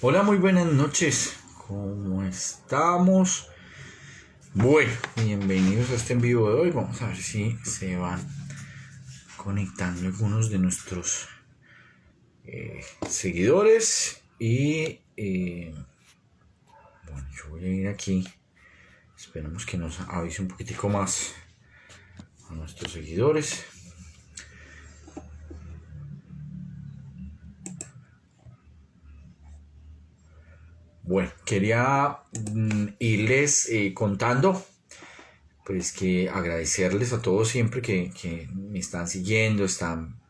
Hola, muy buenas noches. ¿Cómo estamos? Bueno, bienvenidos a este en vivo de hoy. Vamos a ver si se van conectando algunos de nuestros seguidores. Bueno, yo voy a ir aquí. Esperamos que nos avise un poquitico más a nuestros seguidores. Bueno, quería irles contando, pues que agradecerles a todos siempre que me están siguiendo, están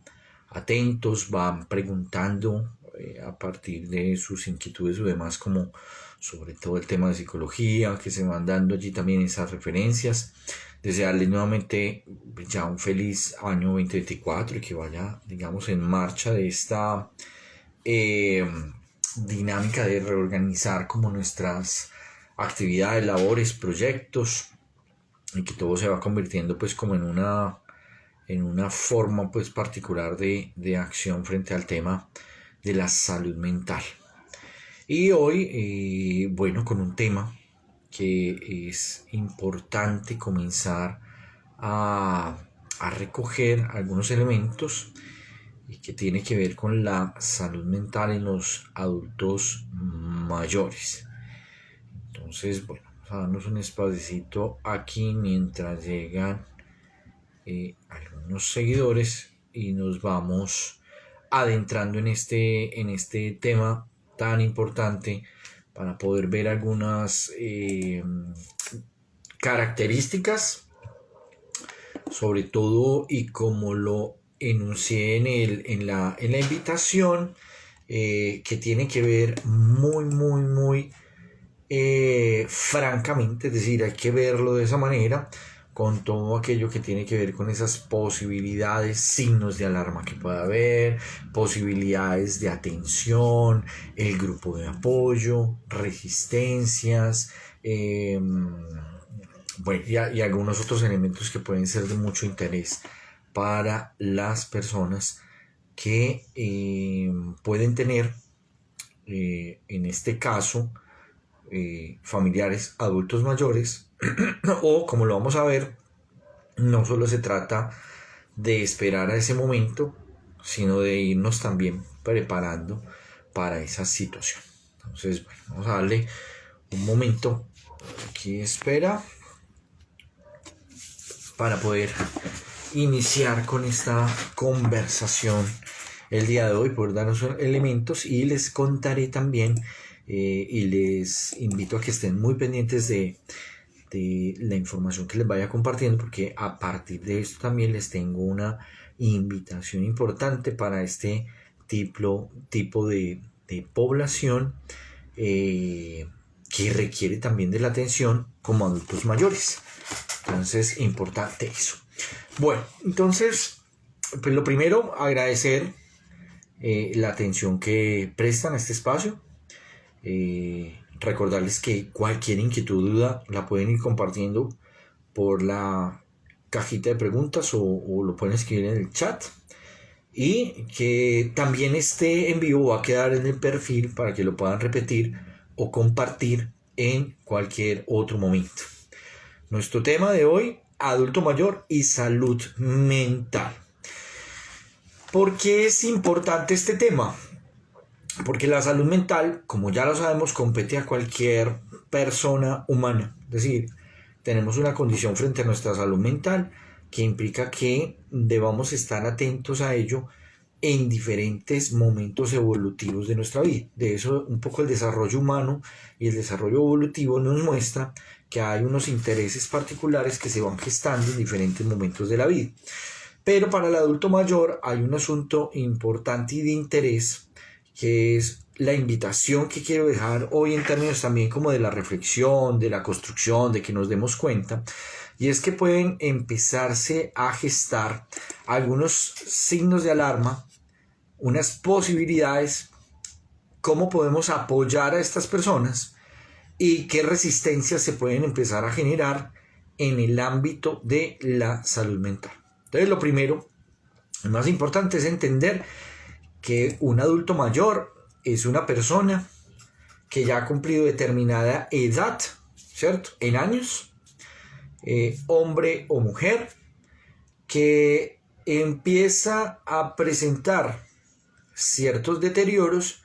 atentos, van preguntando a partir de sus inquietudes o demás, como sobre todo el tema de psicología, que se van dando allí también esas referencias. Desearles nuevamente ya un feliz año 2024 y que vaya, digamos, en marcha de esta eh, dinámica de reorganizar como nuestras actividades, labores, proyectos, y que todo se va convirtiendo pues como en una forma pues particular de acción frente al tema de la salud mental. Y hoy, bueno, con un tema que es importante comenzar a, a recoger algunos elementos y que tiene que ver con la salud mental en los adultos mayores. Entonces, bueno, vamos a darnos un espacito aquí mientras llegan algunos seguidores y nos vamos adentrando en este tema tan importante para poder ver algunas características, sobre todo, y como lo enuncié en la invitación, que tiene que ver muy francamente, es decir, hay que verlo de esa manera, con todo aquello que tiene que ver con esas posibilidades, signos de alarma que pueda haber, posibilidades de atención, el grupo de apoyo, resistencias, bueno, y algunos otros elementos que pueden ser de mucho interés para las personas que pueden tener, en este caso, familiares adultos mayores, o como lo vamos a ver, no solo se trata de esperar a ese momento, sino de irnos también preparando para esa situación. Entonces, bueno, vamos a darle un momento aquí de espera para poder iniciar con esta conversación el día de hoy, por darnos elementos, y les contaré también, y les invito a que estén muy pendientes de la información que les vaya compartiendo, porque a partir de esto también les tengo una invitación importante para este tipo de población, que requiere también de la atención como adultos mayores. Entonces, importante eso. Bueno, entonces, pues lo primero, agradecer la atención que prestan a este espacio. Recordarles que cualquier inquietud o duda la pueden ir compartiendo por la cajita de preguntas, o lo pueden escribir en el chat, y que también este en vivo va a quedar en el perfil para que lo puedan repetir o compartir en cualquier otro momento. Nuestro tema de hoy: adulto mayor y salud mental. ¿Por qué es importante este tema? Porque la salud mental, como ya lo sabemos, compete a cualquier persona humana. Es decir, tenemos una condición frente a nuestra salud mental que implica que debamos estar atentos a ello en diferentes momentos evolutivos de nuestra vida. De eso un poco el desarrollo humano y el desarrollo evolutivo nos muestra que hay unos intereses particulares que se van gestando en diferentes momentos de la vida. Pero para el adulto mayor hay un asunto importante y de interés, que es la invitación que quiero dejar hoy en términos también como de la reflexión, de la construcción, de que nos demos cuenta, y es que pueden empezarse a gestar algunos signos de alarma, unas posibilidades, cómo podemos apoyar a estas personas y qué resistencias se pueden empezar a generar en el ámbito de la salud mental. Entonces, lo primero, lo más importante, es entender que un adulto mayor es una persona que ya ha cumplido determinada edad, ¿cierto? En años, hombre o mujer, que empieza a presentar ciertos deterioros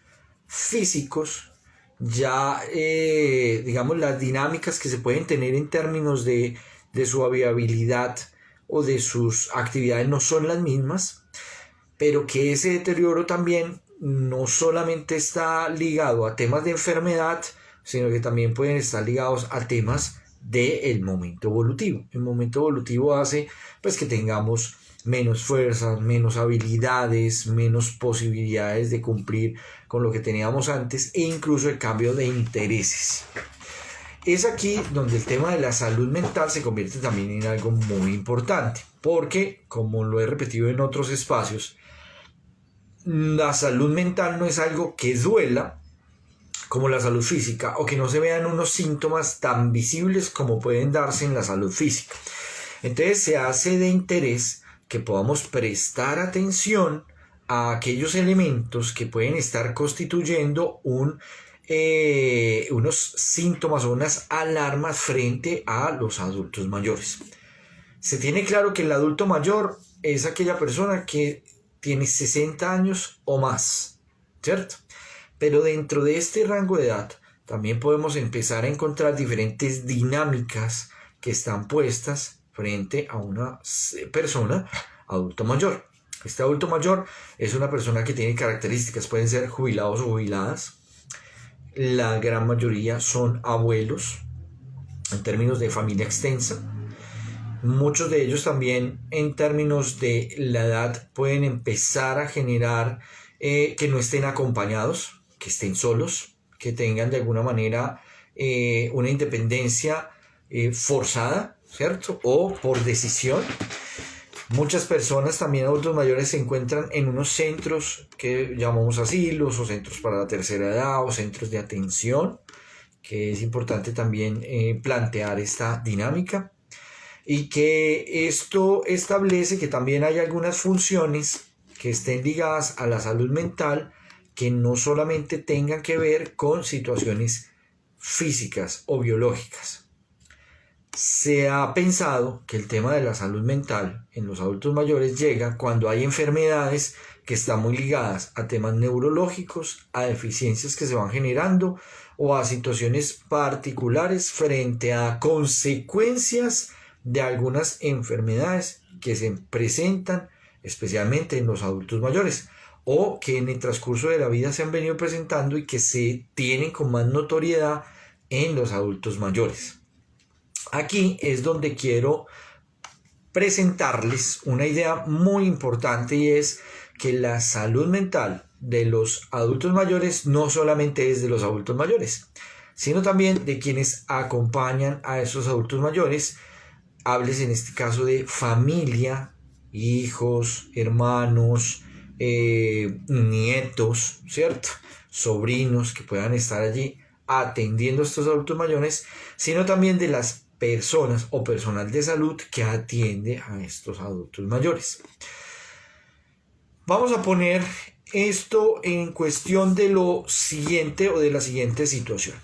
físicos, ya digamos las dinámicas que se pueden tener en términos de su viabilidad o de sus actividades no son las mismas, pero que ese deterioro también no solamente está ligado a temas de enfermedad, sino que también pueden estar ligados a temas del momento evolutivo. El momento evolutivo hace pues que tengamos menos fuerzas, menos habilidades, menos posibilidades de cumplir con lo que teníamos antes e incluso el cambio de intereses. Es aquí donde el tema de la salud mental se convierte también en algo muy importante, porque, como lo he repetido en otros espacios, la salud mental no es algo que duela como la salud física o que no se vean unos síntomas tan visibles como pueden darse en la salud física. Entonces se hace de interés que podamos prestar atención a aquellos elementos que pueden estar constituyendo unos síntomas o unas alarmas frente a los adultos mayores. Se tiene claro que el adulto mayor es aquella persona que tiene 60 años o más, ¿cierto? Pero dentro de este rango de edad también podemos empezar a encontrar diferentes dinámicas que están puestas frente a una persona adulto mayor. Este adulto mayor es una persona que tiene características, pueden ser jubilados o jubiladas. La gran mayoría son abuelos en términos de familia extensa. Muchos de ellos también en términos de la edad pueden empezar a generar que no estén acompañados, que estén solos, que tengan de alguna manera una independencia forzada, ¿cierto? O por decisión. Muchas personas, también adultos mayores, se encuentran en unos centros que llamamos asilos o centros para la tercera edad o centros de atención, que es importante también plantear esta dinámica. Y que esto establece que también hay algunas funciones que estén ligadas a la salud mental que no solamente tengan que ver con situaciones físicas o biológicas. Se ha pensado que el tema de la salud mental en los adultos mayores llega cuando hay enfermedades que están muy ligadas a temas neurológicos, a deficiencias que se van generando o a situaciones particulares frente a consecuencias de algunas enfermedades que se presentan especialmente en los adultos mayores o que en el transcurso de la vida se han venido presentando y que se tienen con más notoriedad en los adultos mayores. Aquí es donde quiero presentarles una idea muy importante, y es que la salud mental de los adultos mayores no solamente es de los adultos mayores, sino también de quienes acompañan a esos adultos mayores. Hables en este caso de familia, hijos, hermanos, nietos, ¿cierto? Sobrinos que puedan estar allí atendiendo a estos adultos mayores, sino también de las personas o personal de salud que atiende a estos adultos mayores. Vamos a poner esto en cuestión de lo siguiente o de la siguiente situación.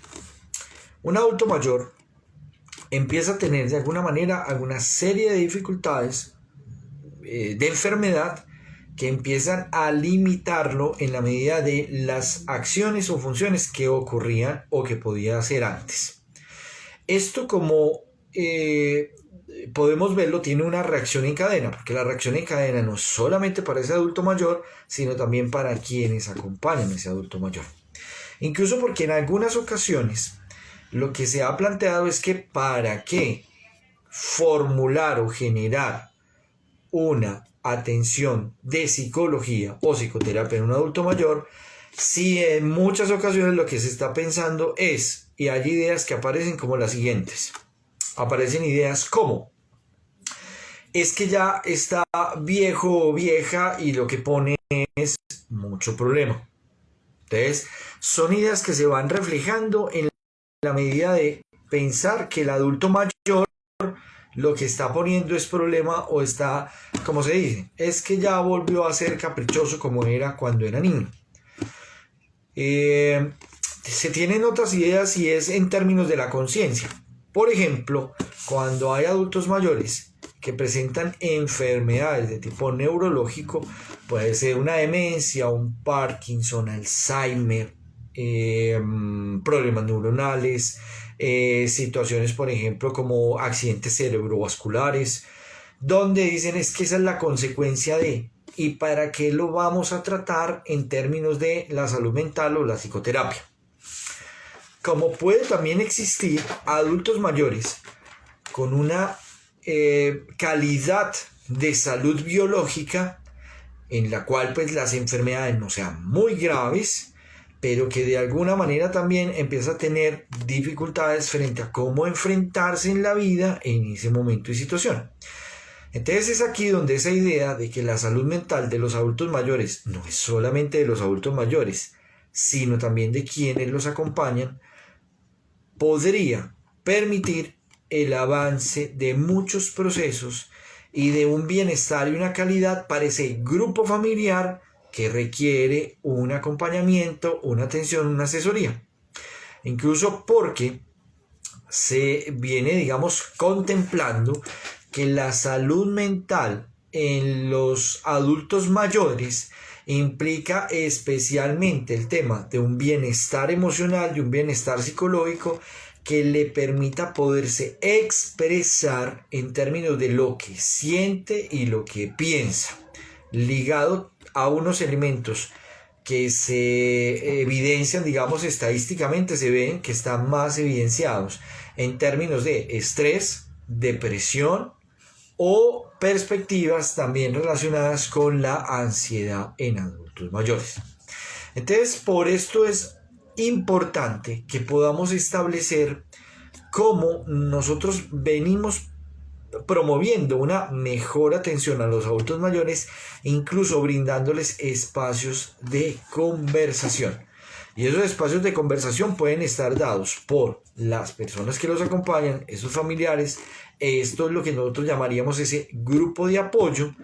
Un adulto mayor empieza a tener de alguna manera alguna serie de dificultades de enfermedad que empiezan a limitarlo en la medida de las acciones o funciones que ocurrían o que podía hacer antes. Esto, como podemos verlo, tiene una reacción en cadena, porque la reacción en cadena no es solamente para ese adulto mayor, sino también para quienes acompañan a ese adulto mayor. Incluso porque en algunas ocasiones lo que se ha planteado es que para qué formular o generar una atención de psicología o psicoterapia en un adulto mayor, si en muchas ocasiones lo que se está pensando es, y hay ideas que aparecen como las siguientes. Aparecen ideas como: es que ya está viejo o vieja y lo que pone es mucho problema. Entonces, son ideas que se van reflejando en la medida de pensar que el adulto mayor lo que está poniendo es problema, o está, como se dice, es que ya volvió a ser caprichoso como era cuando era niño. se tienen otras ideas y es en términos de la conciencia. Por ejemplo, cuando hay adultos mayores que presentan enfermedades de tipo neurológico, puede ser una demencia, un Parkinson, Alzheimer, problemas neuronales, situaciones, por ejemplo, como accidentes cerebrovasculares, donde dicen es que esa es la consecuencia de, y para qué lo vamos a tratar en términos de la salud mental o la psicoterapia. Como puede también existir adultos mayores con una calidad de salud biológica en la cual pues las enfermedades no sean muy graves, pero que de alguna manera también empieza a tener dificultades frente a cómo enfrentarse en la vida en ese momento y situación. Entonces es aquí donde esa idea de que la salud mental de los adultos mayores no es solamente de los adultos mayores, sino también de quienes los acompañan, podría permitir el avance de muchos procesos y de un bienestar y una calidad para ese grupo familiar que requiere un acompañamiento, una atención, una asesoría. Incluso porque se viene, digamos, contemplando que la salud mental en los adultos mayores implica especialmente el tema de un bienestar emocional, de un bienestar psicológico que le permita poderse expresar en términos de lo que siente y lo que piensa, ligado a unos elementos que se evidencian, digamos, estadísticamente, se ven que están más evidenciados en términos de estrés, depresión o perspectivas también relacionadas con la ansiedad en adultos mayores. Entonces, por esto es importante que podamos establecer cómo nosotros venimos promoviendo una mejor atención a los adultos mayores, incluso brindándoles espacios de conversación. Y esos espacios de conversación pueden estar dados por las personas que los acompañan, esos familiares. Esto es lo que nosotros llamaríamos ese grupo de apoyo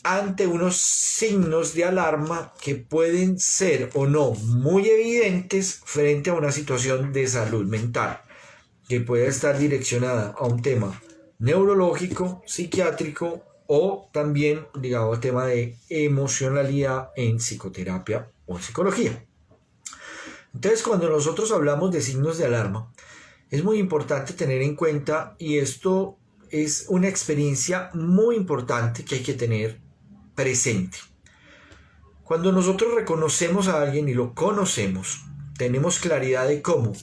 ante unos signos de alarma que pueden ser o no muy evidentes frente a una situación de salud mental, que puede estar direccionada a un tema neurológico, psiquiátrico o también ligado al tema de emocionalidad en psicoterapia o en psicología. Entonces, cuando nosotros hablamos de signos de alarma, es muy importante tener en cuenta, y esto es una experiencia muy importante que hay que tener presente. Cuando nosotros reconocemos a alguien y lo conocemos, tenemos claridad de cómo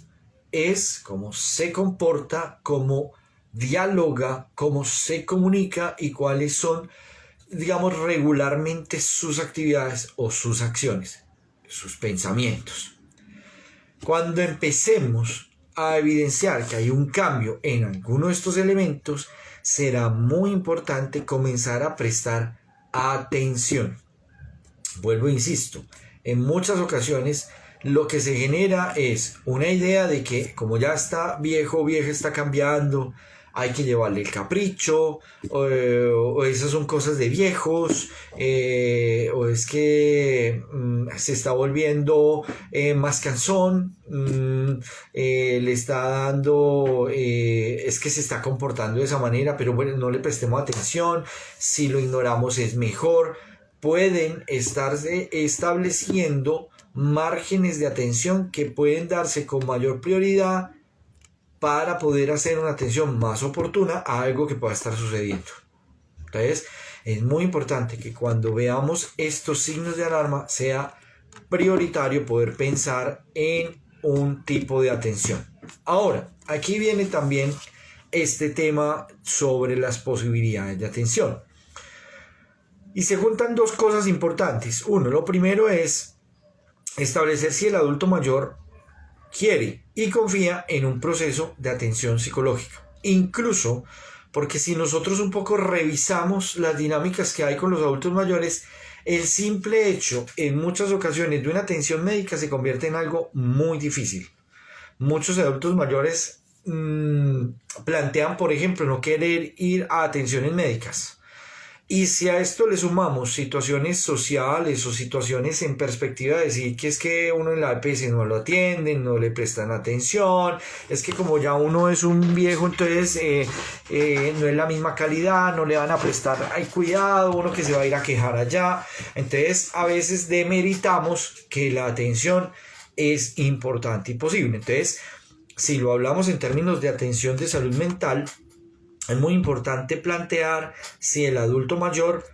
es, cómo se comporta, cómo dialoga, cómo se comunica y cuáles son, digamos, regularmente sus actividades o sus acciones, sus pensamientos. Cuando empecemos a evidenciar que hay un cambio en alguno de estos elementos, será muy importante comenzar a prestar atención. Vuelvo e insisto, en muchas ocasiones lo que se genera es una idea de que como ya está viejo, vieja, está cambiando, hay que llevarle el capricho, o esas son cosas de viejos, o es que se está volviendo más cansón, le está dando, es que se está comportando de esa manera, pero bueno, no le prestemos atención, si lo ignoramos es mejor. Pueden estarse estableciendo márgenes de atención que pueden darse con mayor prioridad para poder hacer una atención más oportuna a algo que pueda estar sucediendo. Entonces, es muy importante que cuando veamos estos signos de alarma sea prioritario poder pensar en un tipo de atención. Ahora, aquí viene también este tema sobre las posibilidades de atención. Y se juntan dos cosas importantes. Uno, lo primero es establecer si el adulto mayor quiere y confía en un proceso de atención psicológica. Incluso porque si nosotros un poco revisamos las dinámicas que hay con los adultos mayores, el simple hecho en muchas ocasiones de una atención médica se convierte en algo muy difícil. Muchos adultos mayores plantean, por ejemplo, no querer ir a atenciones médicas. Y si a esto le sumamos situaciones sociales o situaciones en perspectiva de decir que es que uno en la EPS no lo atienden, no le prestan atención, es que como ya uno es un viejo, entonces no es la misma calidad, no le van a prestar cuidado, uno que se va a ir a quejar allá. Entonces a veces demeritamos que la atención es importante y posible. Entonces, si lo hablamos en términos de atención de salud mental, es muy importante plantear si el adulto mayor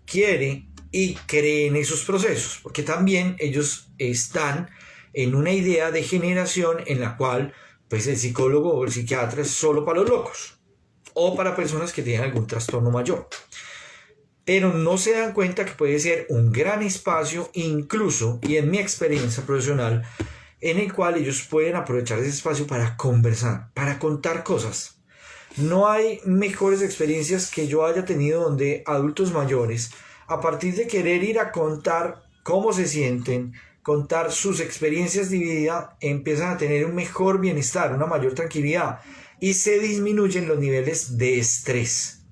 quiere y cree en esos procesos, porque también ellos están en una idea de generación en la cual pues el psicólogo o el psiquiatra es solo para los locos o para personas que tienen algún trastorno mayor. Pero no se dan cuenta que puede ser un gran espacio, incluso, y en mi experiencia profesional, en el cual ellos pueden aprovechar ese espacio para conversar, para contar cosas. No hay mejores experiencias que yo haya tenido donde adultos mayores, a partir de querer ir a contar cómo se sienten, contar sus experiencias de vida, empiezan a tener un mejor bienestar, una mayor tranquilidad y se disminuyen los niveles de estrés.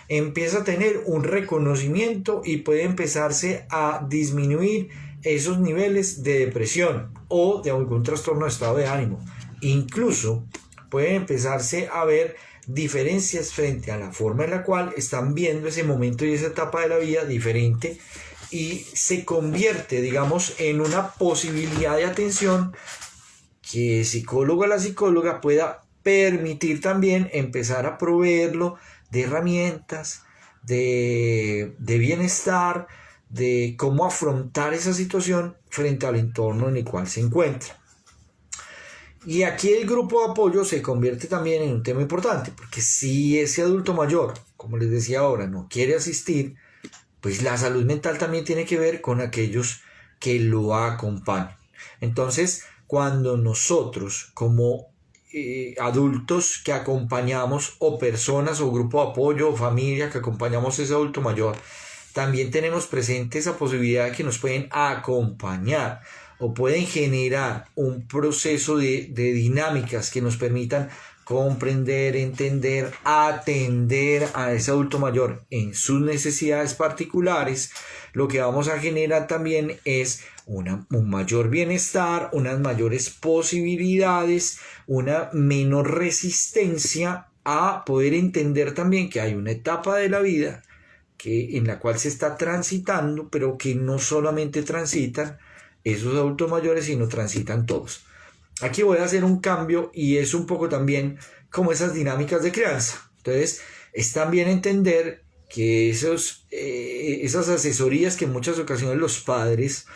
Empieza a tener un reconocimiento y puede empezarse a disminuir esos niveles de depresión o de algún trastorno de estado de ánimo. Incluso puede empezarse a ver diferencias frente a la forma en la cual están viendo ese momento y esa etapa de la vida diferente y se convierte, digamos, en una posibilidad de atención que el psicólogo o la psicóloga pueda permitir también empezar a proveerlo de herramientas, de bienestar, de cómo afrontar esa situación frente al entorno en el cual se encuentra. Y aquí el grupo de apoyo se convierte también en un tema importante, porque si ese adulto mayor, como les decía ahora, no quiere asistir, pues la salud mental también tiene que ver con aquellos que lo acompañan. Entonces, cuando nosotros como adultos que acompañamos o personas o grupo de apoyo o familia que acompañamos a ese adulto mayor, también tenemos presente esa posibilidad de que nos pueden acompañar o pueden generar un proceso de dinámicas que nos permitan comprender, entender, atender a ese adulto mayor en sus necesidades particulares. Lo que vamos a generar también es un mayor bienestar, unas mayores posibilidades, una menor resistencia a poder entender también que hay una etapa de la vida en la cual se está transitando, pero que no solamente transitan esos adultos mayores, sino transitan todos. Aquí voy a hacer un cambio y es un poco también como esas dinámicas de crianza. Entonces, es también entender que esas asesorías que en muchas ocasiones los padres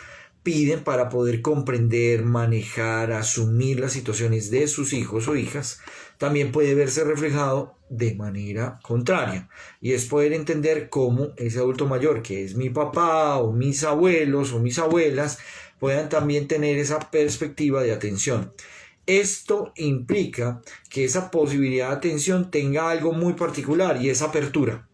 piden para poder comprender, manejar, asumir las situaciones de sus hijos o hijas, también puede verse reflejado de manera contraria. Y es poder entender cómo ese adulto mayor, que es mi papá o mis abuelos o mis abuelas, puedan también tener esa perspectiva de atención. Esto implica que esa posibilidad de atención tenga algo muy particular y es apertura.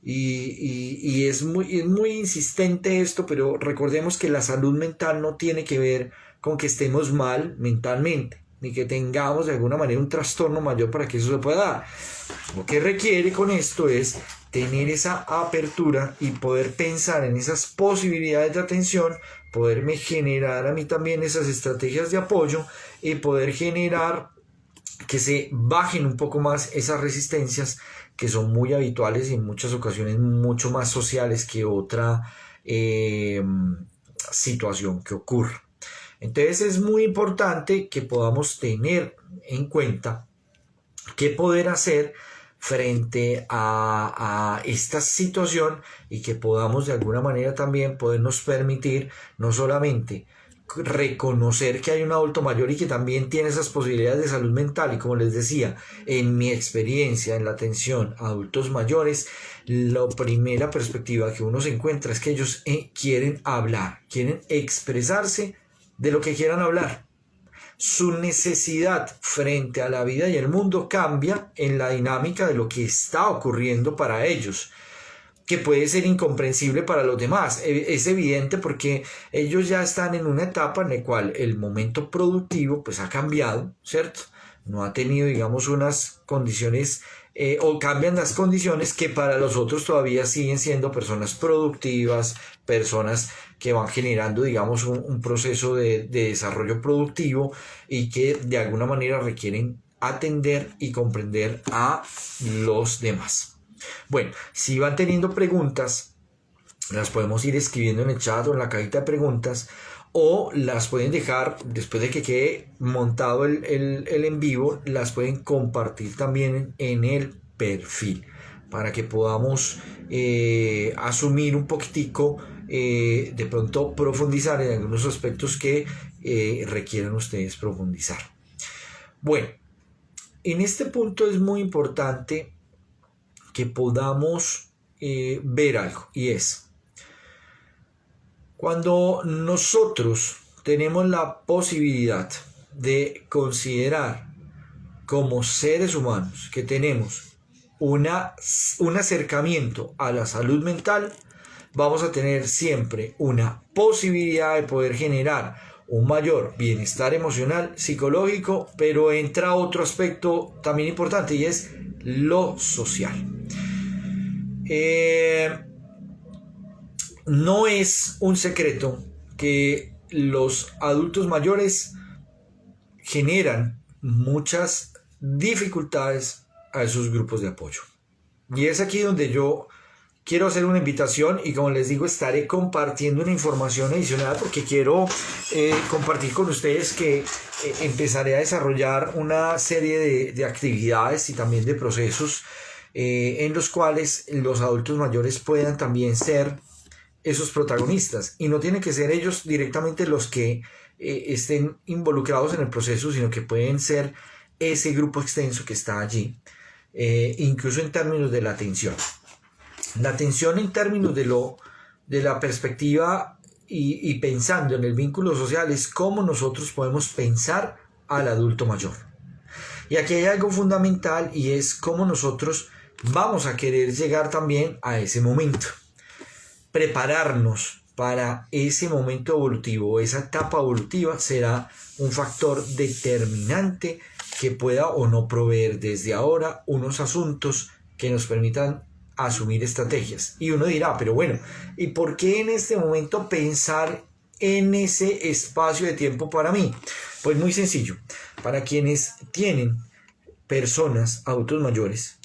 Y es muy insistente esto, pero recordemos que la salud mental no tiene que ver con que estemos mal mentalmente, ni que tengamos de alguna manera un trastorno mayor para que eso se pueda dar. Lo que requiere con esto es tener esa apertura y poder pensar en esas posibilidades de atención, poderme generar a mí también esas estrategias de apoyo y poder generar que se bajen un poco más esas resistencias que son muy habituales y en muchas ocasiones mucho más sociales que otra situación que ocurre. Entonces es muy importante que podamos tener en cuenta qué poder hacer frente a esta situación y que podamos de alguna manera también podernos permitir no solamente reconocer que hay un adulto mayor y que también tiene esas posibilidades de salud mental, y como les decía, en mi experiencia en la atención a adultos mayores, la primera perspectiva que uno se encuentra es que ellos quieren hablar, quieren expresarse de lo que quieran hablar. Su necesidad frente a la vida y el mundo cambia en la dinámica de lo que está ocurriendo para ellos, que puede ser incomprensible para los demás. Es evidente porque ellos ya están en una etapa en la cual el momento productivo pues ha cambiado, ¿cierto? no ha tenido, digamos, unas condiciones o cambian las condiciones que para los otros todavía siguen siendo personas productivas, personas que van generando, digamos, un proceso de desarrollo productivo y que de alguna manera requieren atender y comprender a los demás. Bueno, si van teniendo preguntas, las podemos ir escribiendo en el chat o en la cajita de preguntas, o las pueden dejar después de que quede montado el en vivo, las pueden compartir también en el perfil para que podamos asumir un poquitico, de pronto profundizar en algunos aspectos que requieran ustedes profundizar. Bueno, en este punto es muy importante que podamos ver algo, y es cuando nosotros tenemos la posibilidad de considerar como seres humanos que tenemos un acercamiento a la salud mental, vamos a tener siempre una posibilidad de poder generar un mayor bienestar emocional, psicológico, pero entra otro aspecto también importante y es lo social. No es un secreto que los adultos mayores generan muchas dificultades a esos grupos de apoyo. Y es aquí donde yo quiero hacer una invitación y, como les digo, estaré compartiendo una información adicional porque quiero compartir con ustedes que empezaré a desarrollar una serie de actividades y también de procesos en los cuales los adultos mayores puedan también ser esos protagonistas, y no tienen que ser ellos directamente los que estén involucrados en el proceso, sino que pueden ser ese grupo extenso que está allí, incluso en términos de la atención en términos de la perspectiva y pensando en el vínculo social, es cómo nosotros podemos pensar al adulto mayor. Y aquí hay algo fundamental, y es cómo nosotros vamos a querer llegar también a ese momento. Prepararnos para ese momento evolutivo, esa etapa evolutiva, será un factor determinante que pueda o no proveer desde ahora unos asuntos que nos permitan asumir estrategias. Y uno dirá, pero bueno, ¿y por qué en este momento pensar en ese espacio de tiempo para mí? Pues muy sencillo, para quienes tienen personas, adultos mayores,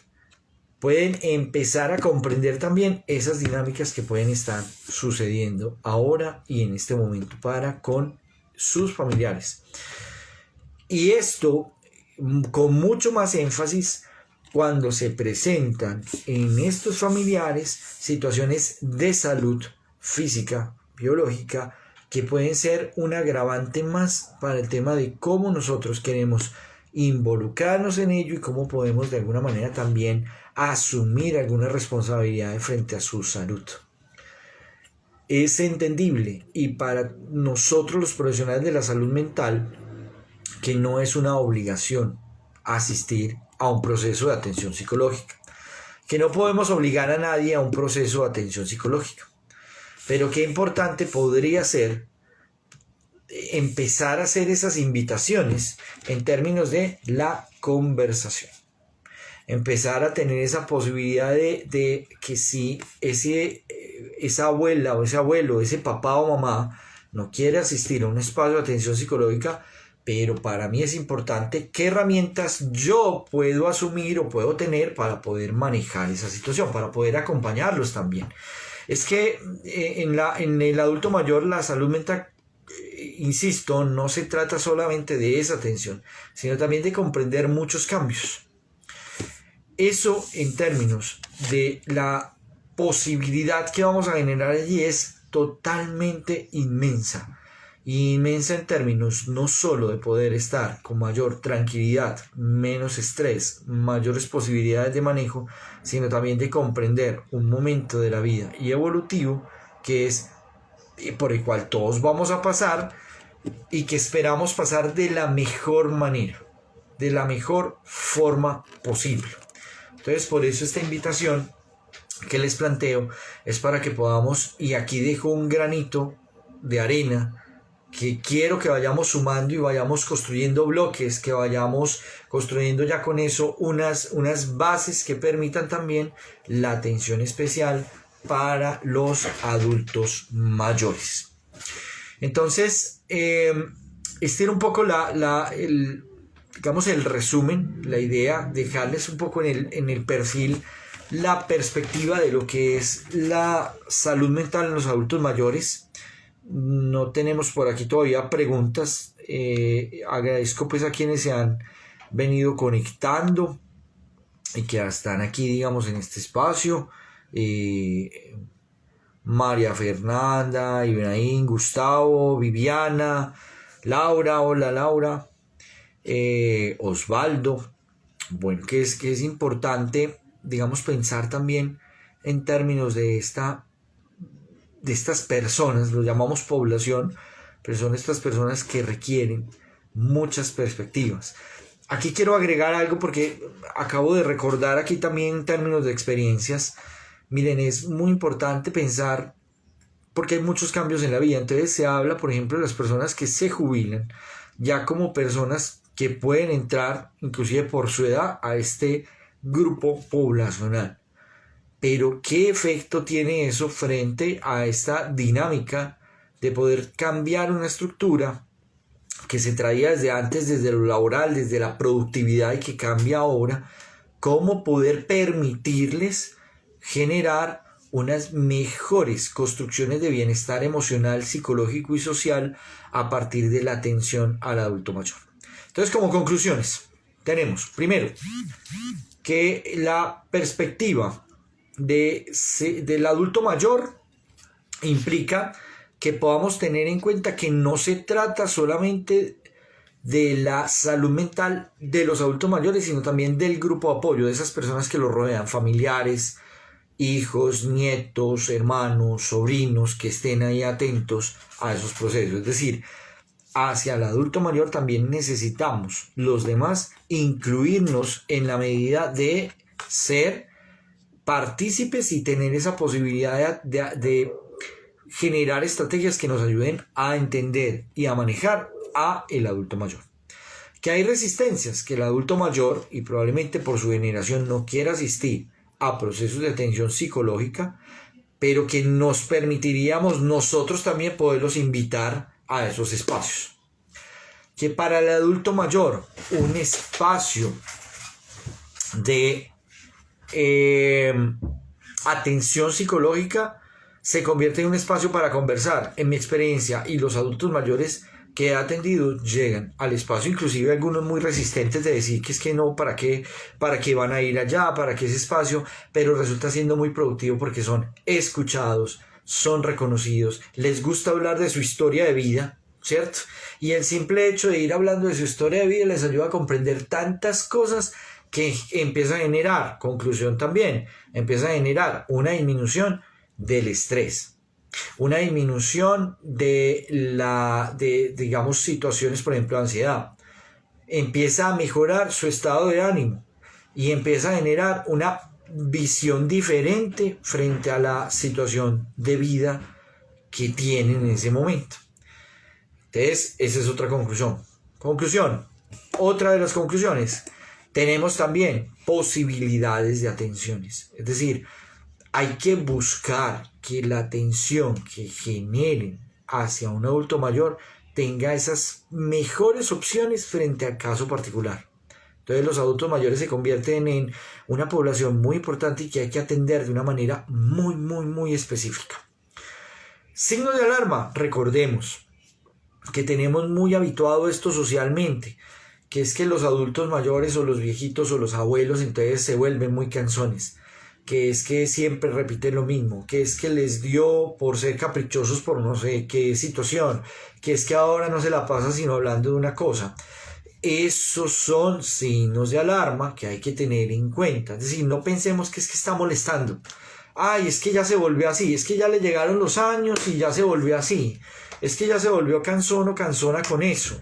pueden empezar a comprender también esas dinámicas que pueden estar sucediendo ahora y en este momento para con sus familiares. Y esto con mucho más énfasis cuando se presentan en estos familiares situaciones de salud física, biológica, que pueden ser un agravante más para el tema de cómo nosotros queremos involucrarnos en ello y cómo podemos de alguna manera también asumir alguna responsabilidad frente a su salud. Es entendible, y para nosotros los profesionales de la salud mental, que no es una obligación asistir a un proceso de atención psicológica, que no podemos obligar a nadie a un proceso de atención psicológica, pero qué importante podría ser empezar a hacer esas invitaciones en términos de la conversación. Empezar a tener esa posibilidad de que si esa abuela o ese abuelo, ese papá o mamá no quiere asistir a un espacio de atención psicológica, pero para mí es importante qué herramientas yo puedo asumir o puedo tener para poder manejar esa situación, para poder acompañarlos también. Es que en el adulto mayor la salud mental, insisto, no se trata solamente de esa atención, sino también de comprender muchos cambios. Eso en términos de la posibilidad que vamos a generar allí es totalmente inmensa. Y inmensa en términos no solo de poder estar con mayor tranquilidad, menos estrés, mayores posibilidades de manejo, sino también de comprender un momento de la vida y evolutivo que es por el cual todos vamos a pasar y que esperamos pasar de la mejor manera, de la mejor forma posible. Entonces, por eso esta invitación que les planteo es para que podamos, y aquí dejo un granito de arena que quiero que vayamos sumando y vayamos construyendo bloques, que vayamos construyendo ya con eso unas bases que permitan también la atención especial para los adultos mayores. Entonces, este era un poco digamos el resumen, la idea, dejarles un poco en el perfil la perspectiva de lo que es la salud mental en los adultos mayores. No tenemos por aquí todavía preguntas. Agradezco pues a quienes se han venido conectando y que están aquí, digamos, en este espacio. María Fernanda, Ibrahim, Gustavo, Viviana, Laura, hola Laura, Osvaldo. Bueno, que es importante, digamos, pensar también en términos de estas personas, lo llamamos población, pero son estas personas que requieren muchas perspectivas. Aquí quiero agregar algo porque acabo de recordar aquí también en términos de experiencias. Miren, es muy importante pensar, porque hay muchos cambios en la vida. Entonces se habla, por ejemplo, de las personas que se jubilan ya como personas que pueden entrar, inclusive por su edad, a este grupo poblacional. Pero ¿qué efecto tiene eso frente a esta dinámica de poder cambiar una estructura que se traía desde antes, desde lo laboral, desde la productividad y que cambia ahora? ¿Cómo poder permitirles generar unas mejores construcciones de bienestar emocional, psicológico y social a partir de la atención al adulto mayor? Entonces, como conclusiones, tenemos, primero, que la perspectiva del adulto mayor implica que podamos tener en cuenta que no se trata solamente de la salud mental de los adultos mayores, sino también del grupo de apoyo, de esas personas que los rodean, familiares, hijos, nietos, hermanos, sobrinos, que estén ahí atentos a esos procesos. Es decir, hacia el adulto mayor también necesitamos los demás incluirnos en la medida de ser partícipes y tener esa posibilidad de generar estrategias que nos ayuden a entender y a manejar a el adulto mayor. Que hay resistencias, que el adulto mayor, y probablemente por su generación, no quiera asistir a procesos de atención psicológica, pero que nos permitiríamos nosotros también poderlos invitar a esos espacios. Que para el adulto mayor un espacio de atención psicológica se convierte en un espacio para conversar. En mi experiencia, y los adultos mayores que he atendido llegan al espacio, inclusive algunos muy resistentes de decir que es que no, ¿para qué van a ir allá? ¿Para qué ese espacio? Pero resulta siendo muy productivo porque son escuchados, son reconocidos, les gusta hablar de su historia de vida, ¿cierto? Y el simple hecho de ir hablando de su historia de vida les ayuda a comprender tantas cosas que empieza a generar, conclusión también, empieza a generar una disminución del estrés, una disminución de digamos, situaciones, por ejemplo, de ansiedad. Empieza a mejorar su estado de ánimo y empieza a generar una visión diferente frente a la situación de vida que tienen en ese momento. Entonces, esa es otra conclusión. Otra de las conclusiones, tenemos también posibilidades de atenciones. Es decir, hay que buscar que la atención que generen hacia un adulto mayor tenga esas mejores opciones frente al caso particular. Entonces los adultos mayores se convierten en una población muy importante y que hay que atender de una manera muy, muy, muy específica. Signos de alarma, recordemos que tenemos muy habituado esto socialmente, que es que los adultos mayores o los viejitos o los abuelos entonces se vuelven muy cansones, que es que siempre repiten lo mismo, que es que les dio por ser caprichosos por no sé qué situación, que es que ahora no se la pasa sino hablando de una cosa. Esos son signos de alarma que hay que tener en cuenta. Es decir, no pensemos que es que está molestando. Ay, es que ya se volvió así, es que ya le llegaron los años y ya se volvió así. Es que ya se volvió cansón o cansona con eso.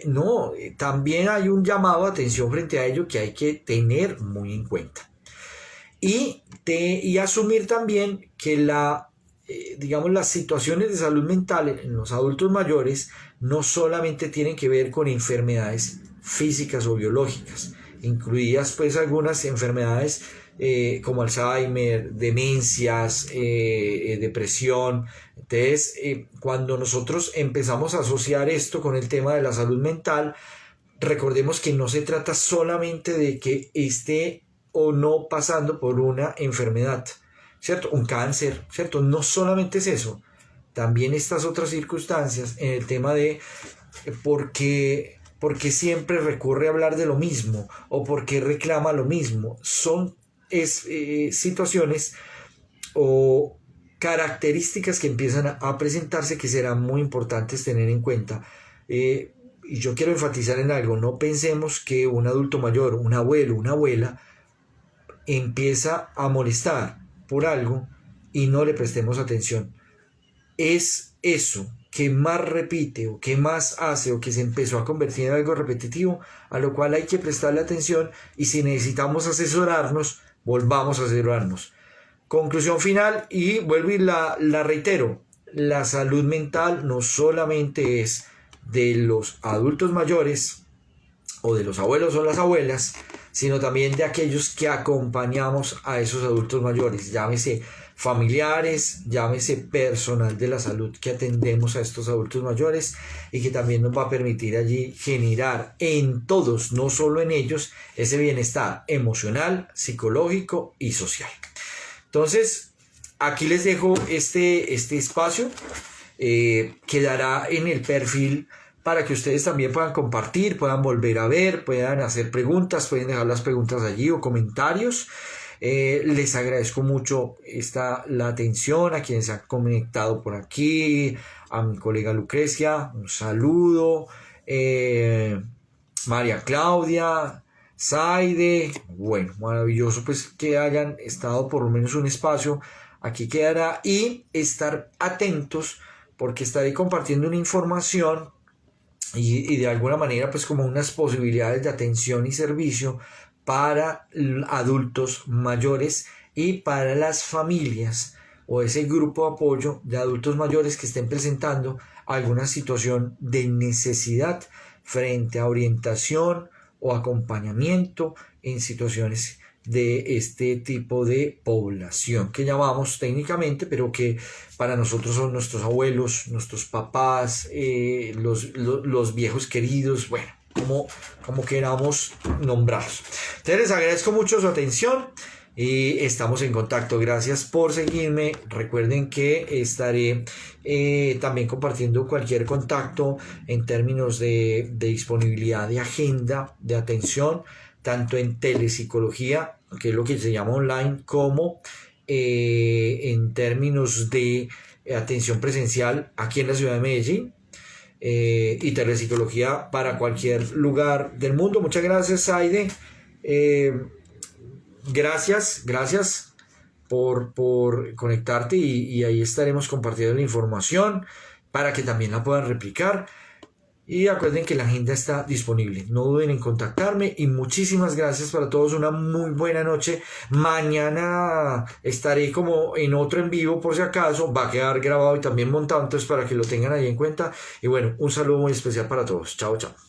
No, también hay un llamado de atención frente a ello que hay que tener muy en cuenta. Y asumir también que la digamos, las situaciones de salud mental en los adultos mayores no solamente tienen que ver con enfermedades físicas o biológicas, incluidas pues algunas enfermedades como Alzheimer, demencias, depresión. Entonces, cuando nosotros empezamos a asociar esto con el tema de la salud mental, recordemos que no se trata solamente de que esté o no pasando por una enfermedad, ¿cierto? Un cáncer, ¿cierto? No solamente es eso, también estas otras circunstancias en el tema de porque siempre recurre a hablar de lo mismo o porque reclama lo mismo. Son situaciones o características que empiezan a presentarse que serán muy importantes tener en cuenta. Y yo quiero enfatizar en algo, no pensemos que un adulto mayor, un abuelo, una abuela, empieza a molestar por algo y no le prestemos atención. Es eso que más repite o que más hace o que se empezó a convertir en algo repetitivo, a lo cual hay que prestarle atención, y si necesitamos asesorarnos, volvamos a asesorarnos. Conclusión final, y vuelvo y la reitero, la salud mental no solamente es de los adultos mayores o de los abuelos o las abuelas, sino también de aquellos que acompañamos a esos adultos mayores, llámese familiares, llámese personal de la salud que atendemos a estos adultos mayores, y que también nos va a permitir allí generar en todos, no solo en ellos, ese bienestar emocional, psicológico y social. Entonces, aquí les dejo este espacio, quedará en el perfil para que ustedes también puedan compartir, puedan volver a ver, puedan hacer preguntas, pueden dejar las preguntas allí o comentarios. Les agradezco mucho la atención a quienes se han conectado por aquí, a mi colega Lucrecia, un saludo, María Claudia, Saide, bueno, maravilloso pues que hayan estado por lo menos un espacio. Aquí quedará, y estar atentos porque estaré compartiendo una información y de alguna manera pues como unas posibilidades de atención y servicio para adultos mayores y para las familias o ese grupo de apoyo de adultos mayores que estén presentando alguna situación de necesidad frente a orientación o acompañamiento en situaciones de este tipo de población que llamamos técnicamente, pero que para nosotros son nuestros abuelos, nuestros papás, los viejos queridos, bueno, como queramos nombrarlos. Entonces les agradezco mucho su atención y estamos en contacto. Gracias por seguirme. Recuerden que estaré también compartiendo cualquier contacto en términos de disponibilidad de agenda, de atención, tanto en telepsicología, que es lo que se llama online, como en términos de atención presencial aquí en la ciudad de Medellín, y telepsicología para cualquier lugar del mundo. Muchas gracias, Saide. Gracias por conectarte, y ahí estaremos compartiendo la información para que también la puedan replicar. Y acuerden que la agenda está disponible. No duden en contactarme, y muchísimas gracias para todos. Una muy buena noche. Mañana estaré como en otro en vivo por si acaso. Va a quedar grabado y también montado, entonces para que lo tengan ahí en cuenta. Y bueno, un saludo muy especial para todos. Chao, chao.